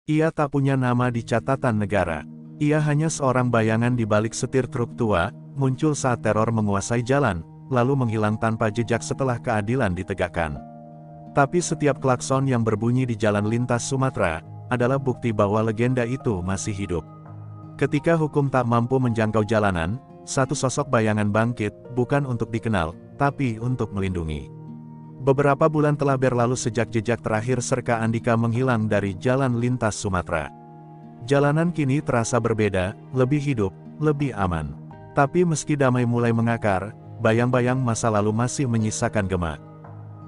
Ia tak punya nama di catatan negara. Ia hanya seorang bayangan di balik setir truk tua, muncul saat teror menguasai jalan, lalu menghilang tanpa jejak setelah keadilan ditegakkan. Tapi setiap klakson yang berbunyi di jalan lintas Sumatera, adalah bukti bahwa legenda itu masih hidup. Ketika hukum tak mampu menjangkau jalanan, satu sosok bayangan bangkit, bukan untuk dikenal, tapi untuk melindungi. Beberapa bulan telah berlalu sejak jejak terakhir Serka Andika menghilang dari jalan lintas Sumatera. Jalanan kini terasa berbeda, lebih hidup, lebih aman. Tapi meski damai mulai mengakar, bayang-bayang masa lalu masih menyisakan gema.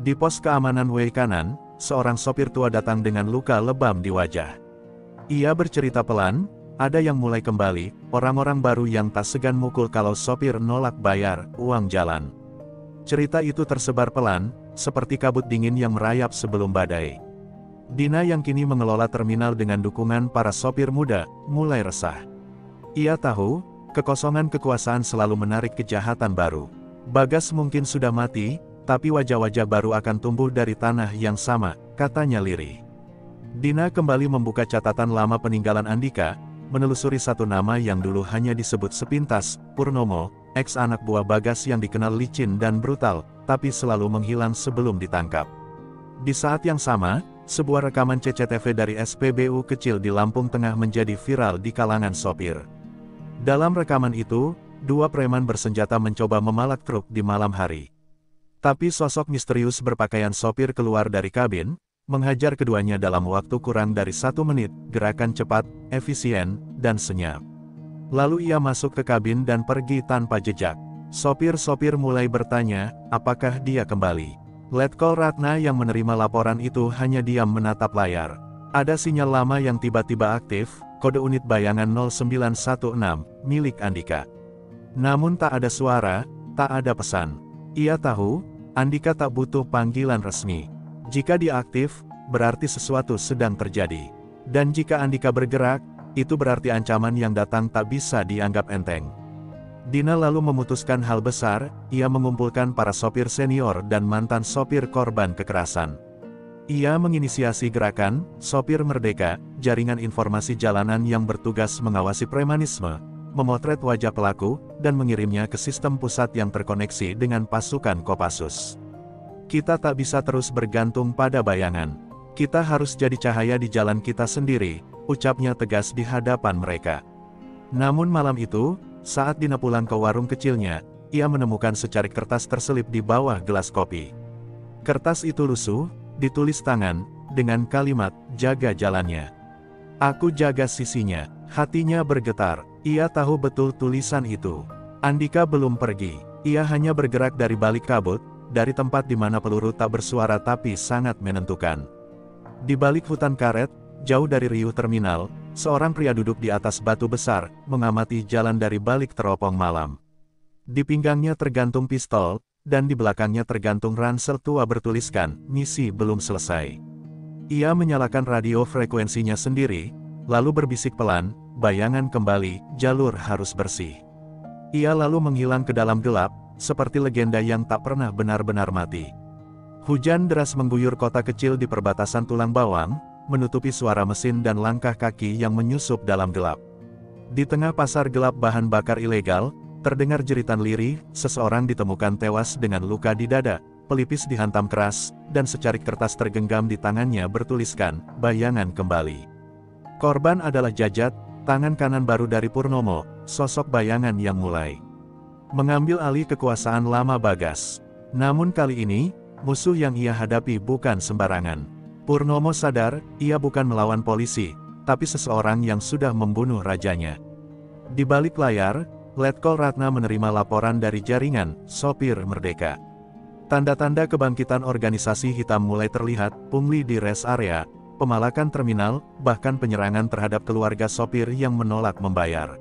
Di pos keamanan Way kanan, seorang sopir tua datang dengan luka lebam di wajah. Ia bercerita pelan, ada yang mulai kembali, orang-orang baru yang tak segan mukul kalau sopir nolak bayar uang jalan. Cerita itu tersebar pelan, seperti kabut dingin yang merayap sebelum badai. Dina yang kini mengelola terminal dengan dukungan para sopir muda, mulai resah. Ia tahu, kekosongan kekuasaan selalu menarik kejahatan baru. Bagas mungkin sudah mati, tapi wajah-wajah baru akan tumbuh dari tanah yang sama, katanya lirih. Dina kembali membuka catatan lama peninggalan Andika, menelusuri satu nama yang dulu hanya disebut sepintas, Purnomo, ex anak buah Bagas yang dikenal licin dan brutal, tapi selalu menghilang sebelum ditangkap. Di saat yang sama, sebuah rekaman CCTV dari SPBU kecil di Lampung Tengah menjadi viral di kalangan sopir. Dalam rekaman itu, dua preman bersenjata mencoba memalak truk di malam hari. Tapi sosok misterius berpakaian sopir keluar dari kabin, menghajar keduanya dalam waktu kurang dari 1 menit, gerakan cepat, efisien, dan senyap. Lalu ia masuk ke kabin dan pergi tanpa jejak. Sopir-sopir mulai bertanya, apakah dia kembali? Letkol Ratna yang menerima laporan itu hanya diam menatap layar. Ada sinyal lama yang tiba-tiba aktif, kode unit bayangan 0916, milik Andika. Namun tak ada suara, tak ada pesan. Ia tahu, Andika tak butuh panggilan resmi. Jika dia aktif, berarti sesuatu sedang terjadi. Dan jika Andika bergerak, itu berarti ancaman yang datang tak bisa dianggap enteng. Dina lalu memutuskan hal besar, ia mengumpulkan para sopir senior dan mantan sopir korban kekerasan. Ia menginisiasi gerakan, Sopir Merdeka, jaringan informasi jalanan yang bertugas mengawasi premanisme, memotret wajah pelaku, dan mengirimnya ke sistem pusat yang terkoneksi dengan pasukan Kopassus. Kita tak bisa terus bergantung pada bayangan. Kita harus jadi cahaya di jalan kita sendiri, ucapnya tegas di hadapan mereka. Namun malam itu, saat Dina pulang ke warung kecilnya, ia menemukan secarik kertas terselip di bawah gelas kopi. Kertas itu lusuh, ditulis tangan, dengan kalimat, jaga jalannya. Aku jaga sisinya, hatinya bergetar, ia tahu betul tulisan itu. Andika belum pergi, ia hanya bergerak dari balik kabut, dari tempat di mana peluru tak bersuara tapi sangat menentukan. Di balik hutan karet, jauh dari riuh terminal, seorang pria duduk di atas batu besar, mengamati jalan dari balik teropong malam. Di pinggangnya tergantung pistol, dan di belakangnya tergantung ransel tua bertuliskan, misi belum selesai. Ia menyalakan radio frekuensinya sendiri, lalu berbisik pelan, bayangan kembali, jalur harus bersih. Ia lalu menghilang ke dalam gelap, seperti legenda yang tak pernah benar-benar mati. Hujan deras mengguyur kota kecil di perbatasan Tulang Bawang, menutupi suara mesin dan langkah kaki yang menyusup dalam gelap. Di tengah pasar gelap bahan bakar ilegal, terdengar jeritan lirih, seseorang ditemukan tewas dengan luka di dada, pelipis dihantam keras, dan secarik kertas tergenggam di tangannya bertuliskan, bayangan kembali. Korban adalah Jajat, tangan kanan baru dari Purnomo, sosok bayangan yang mulai mengambil alih kekuasaan lama Bagas. Namun kali ini, musuh yang ia hadapi bukan sembarangan. Purnomo sadar, ia bukan melawan polisi, tapi seseorang yang sudah membunuh rajanya. Di balik layar, Letkol Ratna menerima laporan dari jaringan, Sopir Merdeka. Tanda-tanda kebangkitan organisasi hitam mulai terlihat, pungli di rest area, pemalakan terminal, bahkan penyerangan terhadap keluarga sopir yang menolak membayar.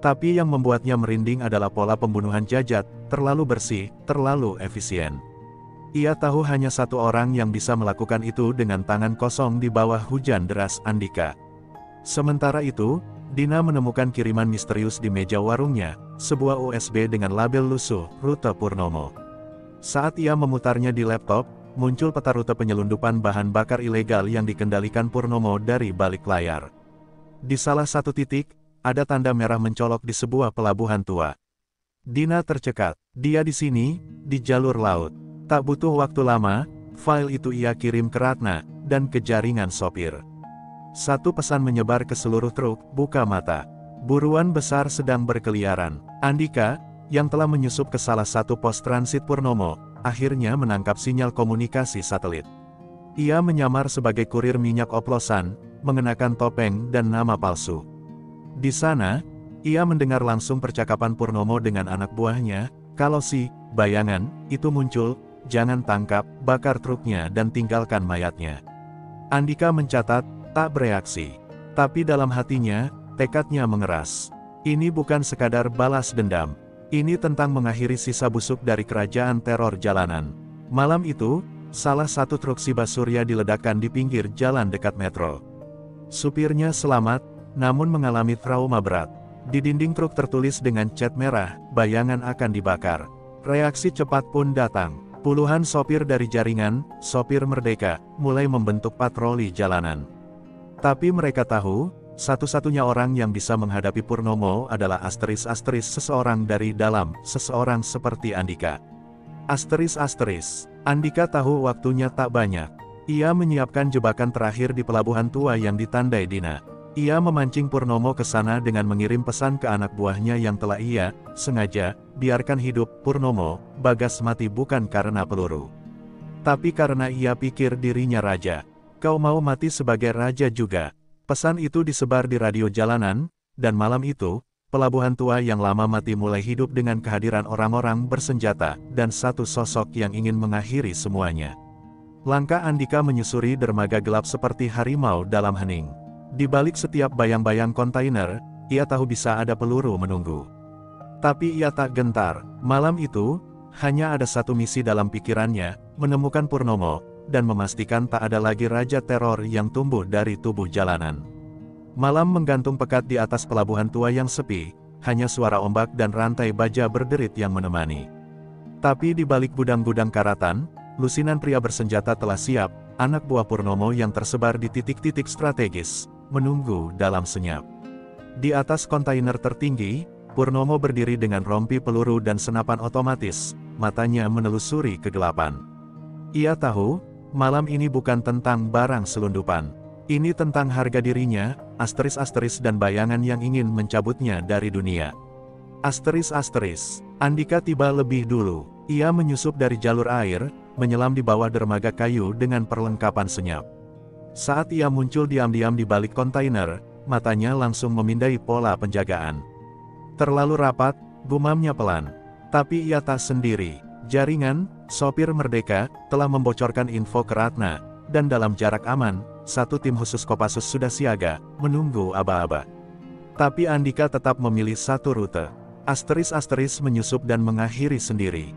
Tapi yang membuatnya merinding adalah pola pembunuhan Jajat, terlalu bersih, terlalu efisien. Ia tahu hanya satu orang yang bisa melakukan itu dengan tangan kosong di bawah hujan deras, Andika. Sementara itu, Dina menemukan kiriman misterius di meja warungnya, sebuah USB dengan label lusuh, rute Purnomo. Saat ia memutarnya di laptop, muncul peta rute penyelundupan bahan bakar ilegal yang dikendalikan Purnomo dari balik layar. Di salah satu titik, ada tanda merah mencolok di sebuah pelabuhan tua. Dina tercekat. Dia di sini, di jalur laut. Tak butuh waktu lama, file itu ia kirim ke Ratna, dan ke jaringan sopir. Satu pesan menyebar ke seluruh truk, buka mata. Buruan besar sedang berkeliaran. Andika, yang telah menyusup ke salah satu pos transit Purnomo, akhirnya menangkap sinyal komunikasi satelit. Ia menyamar sebagai kurir minyak oplosan, mengenakan topeng dan nama palsu. Di sana, ia mendengar langsung percakapan Purnomo dengan anak buahnya, kalau si bayangan itu muncul, jangan tangkap, bakar truknya dan tinggalkan mayatnya. Andika mencatat, tak bereaksi. Tapi dalam hatinya, tekadnya mengeras. Ini bukan sekadar balas dendam. Ini tentang mengakhiri sisa busuk dari kerajaan teror jalanan. Malam itu, salah satu truk Siba Surya diledakkan di pinggir jalan dekat metro. Supirnya selamat, namun mengalami trauma berat. Di dinding truk tertulis dengan cat merah, bayangan akan dibakar. Reaksi cepat pun datang. Puluhan sopir dari jaringan, Sopir Merdeka, mulai membentuk patroli jalanan. Tapi mereka tahu, satu-satunya orang yang bisa menghadapi Purnomo adalah seseorang dari dalam, seseorang seperti Andika. Andika tahu waktunya tak banyak. Ia menyiapkan jebakan terakhir di pelabuhan tua yang ditandai Dina. Ia memancing Purnomo ke sana dengan mengirim pesan ke anak buahnya yang telah ia, sengaja, biarkan hidup. Purnomo, Bagas mati bukan karena peluru. Tapi karena ia pikir dirinya raja. Kau mau mati sebagai raja juga. Pesan itu disebar di radio jalanan, dan malam itu, pelabuhan tua yang lama mati mulai hidup dengan kehadiran orang-orang bersenjata, dan satu sosok yang ingin mengakhiri semuanya. Langkah Andika menyusuri dermaga gelap seperti harimau dalam hening. Di balik setiap bayang-bayang kontainer, ia tahu bisa ada peluru menunggu. Tapi ia tak gentar. Malam itu, hanya ada satu misi dalam pikirannya, menemukan Purnomo, dan memastikan tak ada lagi raja teror yang tumbuh dari tubuh jalanan. Malam menggantung pekat di atas pelabuhan tua yang sepi, hanya suara ombak dan rantai baja berderit yang menemani. Tapi di balik gudang-gudang karatan, lusinan pria bersenjata telah siap, anak buah Purnomo yang tersebar di titik-titik strategis, menunggu dalam senyap. Di atas kontainer tertinggi, Purnomo berdiri dengan rompi peluru dan senapan otomatis, matanya menelusuri kegelapan. Ia tahu, malam ini bukan tentang barang selundupan. Ini tentang harga dirinya, dan bayangan yang ingin mencabutnya dari dunia. Andika tiba lebih dulu. Ia menyusup dari jalur air, menyelam di bawah dermaga kayu dengan perlengkapan senyap. Saat ia muncul diam-diam di balik kontainer, matanya langsung memindai pola penjagaan. Terlalu rapat, gumamnya pelan. Tapi ia tak sendiri. Jaringan, Sopir Merdeka, telah membocorkan info ke Ratna, dan dalam jarak aman, satu tim khusus Kopassus sudah siaga, menunggu aba-aba. Tapi Andika tetap memilih satu rute. Menyusup dan mengakhiri sendiri.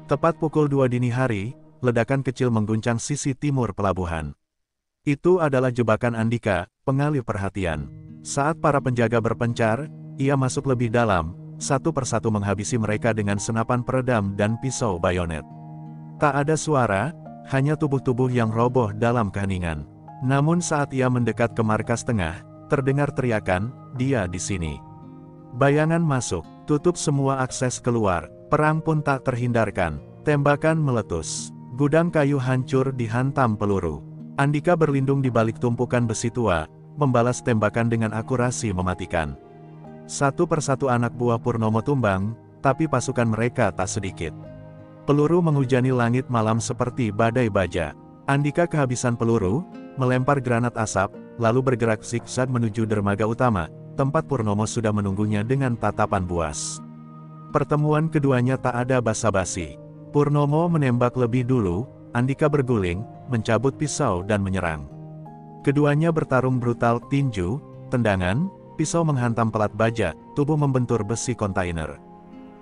Tepat pukul 2 dini hari, ledakan kecil mengguncang sisi timur pelabuhan. Itu adalah jebakan Andika, pengalih perhatian. Saat para penjaga berpencar, ia masuk lebih dalam, satu persatu menghabisi mereka dengan senapan peredam dan pisau bayonet. Tak ada suara, hanya tubuh-tubuh yang roboh dalam keheningan. Namun saat ia mendekat ke markas tengah, terdengar teriakan, dia di sini. Bayangan masuk, tutup semua akses keluar, perang pun tak terhindarkan, tembakan meletus. Gudang kayu hancur dihantam peluru. Andika berlindung di balik tumpukan besi tua, membalas tembakan dengan akurasi mematikan. Satu persatu anak buah Purnomo tumbang, tapi pasukan mereka tak sedikit. Peluru menghujani langit malam seperti badai baja. Andika kehabisan peluru, melempar granat asap, lalu bergerak zigzag menuju dermaga utama, tempat Purnomo sudah menunggunya dengan tatapan buas. Pertemuan keduanya tak ada basa-basi. Purnomo menembak lebih dulu, Andika berguling, mencabut pisau dan menyerang. Keduanya bertarung brutal, tinju, tendangan, pisau menghantam pelat baja, tubuh membentur besi kontainer.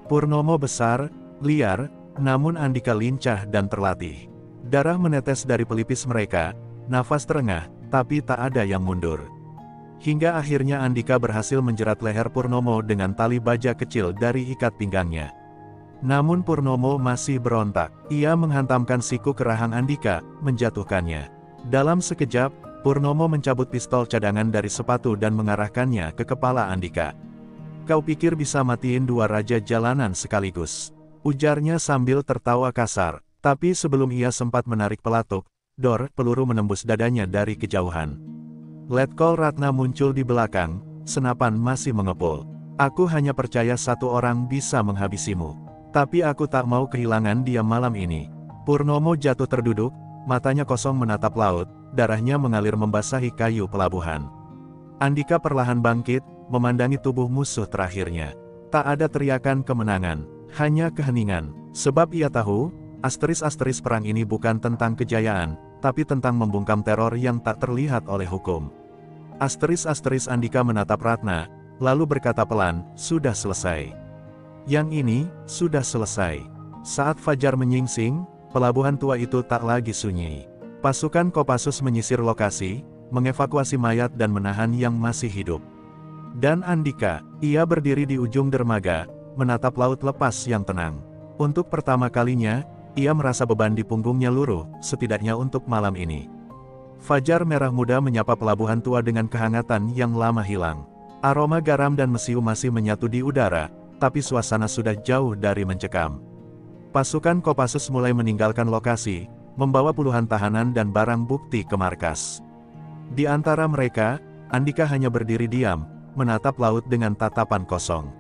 Purnomo besar, liar, namun Andika lincah dan terlatih. Darah menetes dari pelipis mereka, nafas terengah, tapi tak ada yang mundur. Hingga akhirnya Andika berhasil menjerat leher Purnomo dengan tali baja kecil dari ikat pinggangnya. Namun Purnomo masih berontak. Ia menghantamkan siku ke rahang Andika, menjatuhkannya. Dalam sekejap, Purnomo mencabut pistol cadangan dari sepatu dan mengarahkannya ke kepala Andika. "Kau pikir bisa matiin dua raja jalanan sekaligus?" ujarnya sambil tertawa kasar. Tapi sebelum ia sempat menarik pelatuk, dor, peluru menembus dadanya dari kejauhan. Letkol Ratna muncul di belakang, senapan masih mengepul. "Aku hanya percaya satu orang bisa menghabisimu. Tapi aku tak mau kehilangan dia malam ini." Purnomo jatuh terduduk, matanya kosong menatap laut, darahnya mengalir membasahi kayu pelabuhan. Andika perlahan bangkit, memandangi tubuh musuh terakhirnya. Tak ada teriakan kemenangan, hanya keheningan. Sebab ia tahu, asteris-asteris perang ini bukan tentang kejayaan, tapi tentang membungkam teror yang tak terlihat oleh hukum. Asteris-asteris Andika menatap Ratna, lalu berkata pelan, "Sudah selesai. Yang ini, sudah selesai." Saat fajar menyingsing, pelabuhan tua itu tak lagi sunyi. Pasukan Kopassus menyisir lokasi, mengevakuasi mayat dan menahan yang masih hidup. Dan Andika, ia berdiri di ujung dermaga, menatap laut lepas yang tenang. Untuk pertama kalinya, ia merasa beban di punggungnya luruh, setidaknya untuk malam ini. Fajar merah muda menyapa pelabuhan tua dengan kehangatan yang lama hilang. Aroma garam dan mesiu masih menyatu di udara, tapi suasana sudah jauh dari mencekam. Pasukan Kopassus mulai meninggalkan lokasi, membawa puluhan tahanan dan barang bukti ke markas. Di antara mereka, Andika hanya berdiri diam, menatap laut dengan tatapan kosong.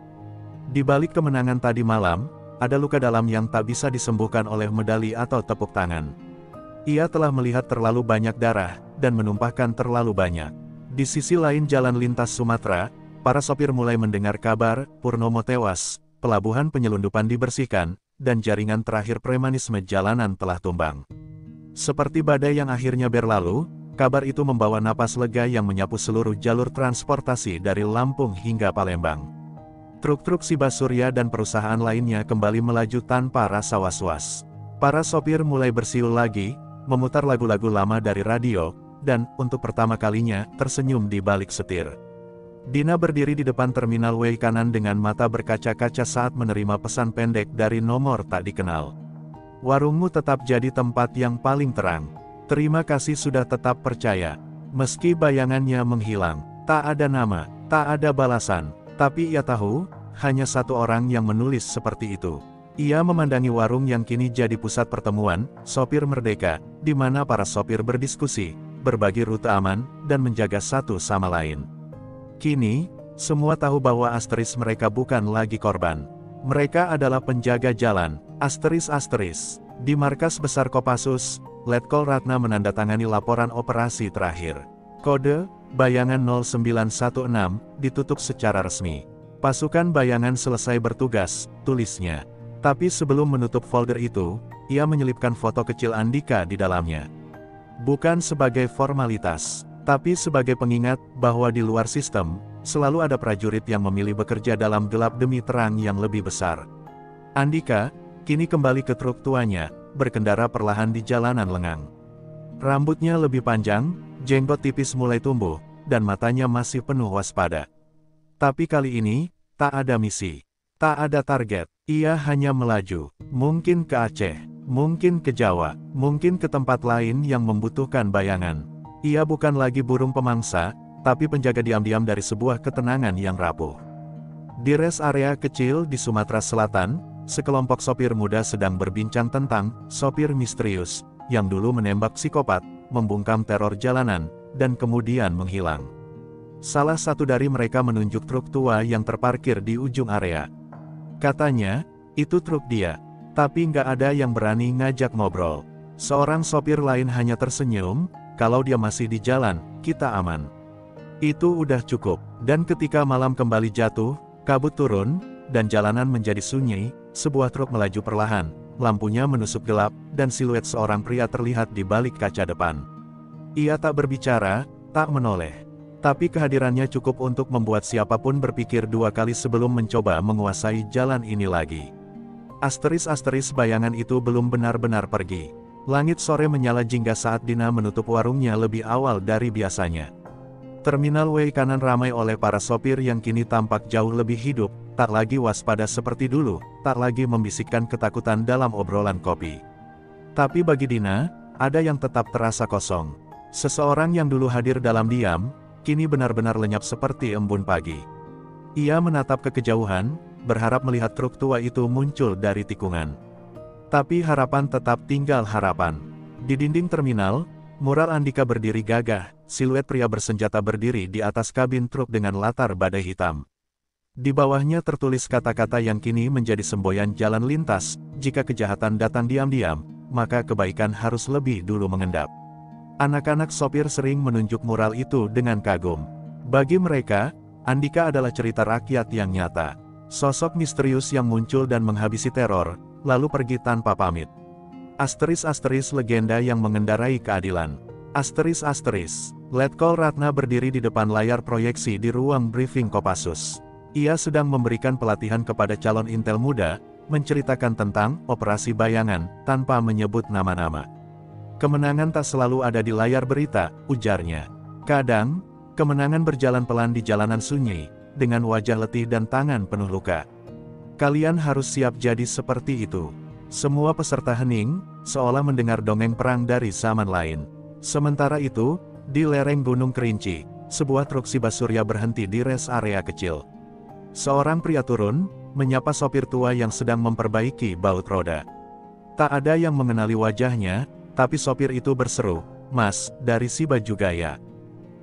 Di balik kemenangan tadi malam, ada luka dalam yang tak bisa disembuhkan oleh medali atau tepuk tangan. Ia telah melihat terlalu banyak darah, dan menumpahkan terlalu banyak. Di sisi lain jalan lintas Sumatera, para sopir mulai mendengar kabar, Purnomo tewas, pelabuhan penyelundupan dibersihkan, dan jaringan terakhir premanisme jalanan telah tumbang. Seperti badai yang akhirnya berlalu, kabar itu membawa napas lega yang menyapu seluruh jalur transportasi dari Lampung hingga Palembang. Truk-truk Siba Surya dan perusahaan lainnya kembali melaju tanpa rasa was-was. Para sopir mulai bersiul lagi, memutar lagu-lagu lama dari radio, dan, untuk pertama kalinya, tersenyum di balik setir. Dina berdiri di depan terminal W kanan dengan mata berkaca-kaca saat menerima pesan pendek dari nomor tak dikenal. "Warungmu tetap jadi tempat yang paling terang. Terima kasih sudah tetap percaya." Meski bayangannya menghilang, tak ada nama, tak ada balasan, tapi ia tahu, hanya satu orang yang menulis seperti itu. Ia memandangi warung yang kini jadi pusat pertemuan, Sopir Merdeka, di mana para sopir berdiskusi, berbagi rute aman, dan menjaga satu sama lain. Kini, semua tahu bahwa asteris mereka bukan lagi korban. Mereka adalah penjaga jalan, asteris-asteris. Di markas besar Kopassus, Letkol Ratna menandatangani laporan operasi terakhir. Kode, Bayangan 0916, ditutup secara resmi. "Pasukan Bayangan selesai bertugas," tulisnya. Tapi sebelum menutup folder itu, ia menyelipkan foto kecil Andika di dalamnya. Bukan sebagai formalitas, tapi sebagai pengingat bahwa di luar sistem, selalu ada prajurit yang memilih bekerja dalam gelap demi terang yang lebih besar. Andika, kini kembali ke truk tuanya, berkendara perlahan di jalanan lengang. Rambutnya lebih panjang, jenggot tipis mulai tumbuh, dan matanya masih penuh waspada. Tapi kali ini, tak ada misi. Tak ada target, ia hanya melaju, mungkin ke Aceh, mungkin ke Jawa, mungkin ke tempat lain yang membutuhkan bayangan. Ia bukan lagi burung pemangsa, tapi penjaga diam-diam dari sebuah ketenangan yang rapuh. Di rest area kecil di Sumatera Selatan, sekelompok sopir muda sedang berbincang tentang sopir misterius, yang dulu menembak psikopat, membungkam teror jalanan, dan kemudian menghilang. Salah satu dari mereka menunjuk truk tua yang terparkir di ujung area. Katanya, itu truk dia. Tapi nggak ada yang berani ngajak ngobrol. Seorang sopir lain hanya tersenyum, "Kalau dia masih di jalan, kita aman." Itu udah cukup. Dan ketika malam kembali jatuh, kabut turun, dan jalanan menjadi sunyi, sebuah truk melaju perlahan, lampunya menusuk gelap, dan siluet seorang pria terlihat di balik kaca depan. Ia tak berbicara, tak menoleh. Tapi kehadirannya cukup untuk membuat siapapun berpikir dua kali sebelum mencoba menguasai jalan ini lagi. Asteris-asteris bayangan itu belum benar-benar pergi. Langit sore menyala jingga saat Dina menutup warungnya lebih awal dari biasanya. Terminal Wei kanan ramai oleh para sopir yang kini tampak jauh lebih hidup, tak lagi waspada seperti dulu, tak lagi membisikkan ketakutan dalam obrolan kopi. Tapi bagi Dina, ada yang tetap terasa kosong. Seseorang yang dulu hadir dalam diam, kini benar-benar lenyap seperti embun pagi. Ia menatap ke kejauhan, berharap melihat truk tua itu muncul dari tikungan. Tapi harapan tetap tinggal harapan. Di dinding terminal, mural Andika berdiri gagah, siluet pria bersenjata berdiri di atas kabin truk dengan latar badai hitam. Di bawahnya tertulis kata-kata yang kini menjadi semboyan jalan lintas, jika kejahatan datang diam-diam, maka kebaikan harus lebih dulu mengendap. Anak-anak sopir sering menunjuk mural itu dengan kagum. Bagi mereka, Andika adalah cerita rakyat yang nyata. Sosok misterius yang muncul dan menghabisi teror, lalu pergi tanpa pamit. Asteris legenda yang mengendarai keadilan. Letkol Ratna berdiri di depan layar proyeksi di ruang briefing Kopassus. Ia sedang memberikan pelatihan kepada calon intel muda, menceritakan tentang operasi bayangan, tanpa menyebut nama-nama. Kemenangan tak selalu ada di layar berita, ujarnya. Kadang, kemenangan berjalan pelan di jalanan sunyi, dengan wajah letih dan tangan penuh luka. Kalian harus siap jadi seperti itu. Semua peserta hening, seolah mendengar dongeng perang dari zaman lain. Sementara itu, di lereng Gunung Kerinci, sebuah truk Siba Surya berhenti di res area kecil. Seorang pria turun, menyapa sopir tua yang sedang memperbaiki baut roda. Tak ada yang mengenali wajahnya, tapi sopir itu berseru, "Mas, dari Siba juga ya?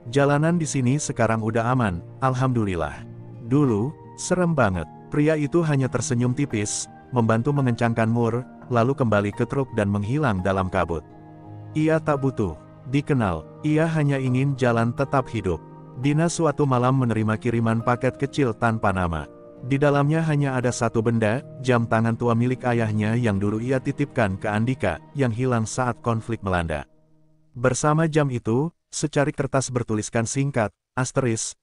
Jalanan di sini sekarang udah aman, alhamdulillah. Dulu, serem banget." Pria itu hanya tersenyum tipis, membantu mengencangkan mur, lalu kembali ke truk dan menghilang dalam kabut. Ia tak butuh dikenal, ia hanya ingin jalan tetap hidup. Dina suatu malam menerima kiriman paket kecil tanpa nama. Di dalamnya hanya ada satu benda, jam tangan tua milik ayahnya yang dulu ia titipkan ke Andika, yang hilang saat konflik melanda. Bersama jam itu, secarik kertas bertuliskan singkat,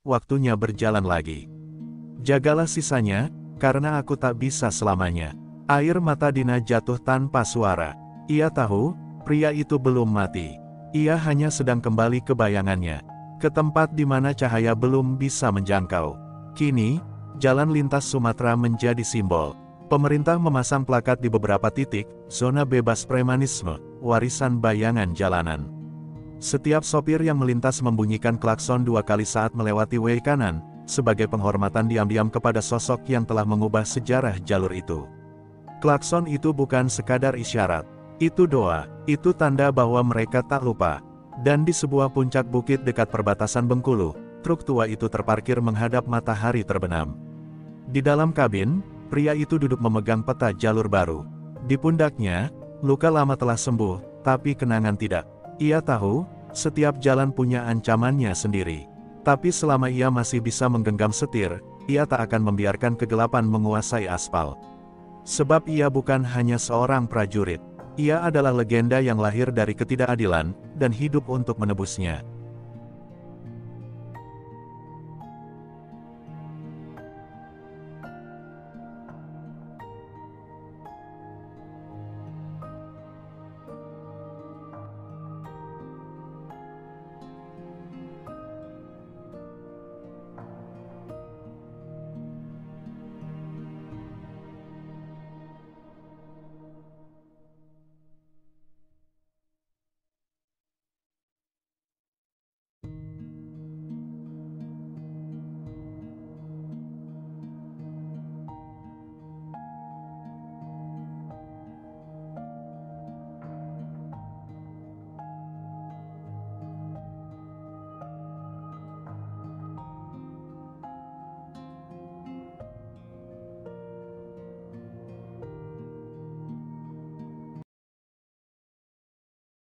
waktunya berjalan lagi. Jagalah sisanya, karena aku tak bisa selamanya. Air mata Dina jatuh tanpa suara. Ia tahu, pria itu belum mati. Ia hanya sedang kembali ke bayangannya, ke tempat di mana cahaya belum bisa menjangkau. Kini, jalan lintas Sumatera menjadi simbol. Pemerintah memasang plakat di beberapa titik, zona bebas premanisme, warisan bayangan jalanan. Setiap sopir yang melintas membunyikan klakson 2 kali saat melewati Wei kanan, sebagai penghormatan diam-diam kepada sosok yang telah mengubah sejarah jalur itu. Klakson itu bukan sekadar isyarat. Itu doa, itu tanda bahwa mereka tak lupa. Dan di sebuah puncak bukit dekat perbatasan Bengkulu, truk tua itu terparkir menghadap matahari terbenam. Di dalam kabin, pria itu duduk memegang peta jalur baru. Di pundaknya, luka lama telah sembuh, tapi kenangan tidak. Ia tahu, setiap jalan punya ancamannya sendiri. Tapi selama ia masih bisa menggenggam setir, ia tak akan membiarkan kegelapan menguasai aspal. Sebab ia bukan hanya seorang prajurit. Ia adalah legenda yang lahir dari ketidakadilan, dan hidup untuk menebusnya.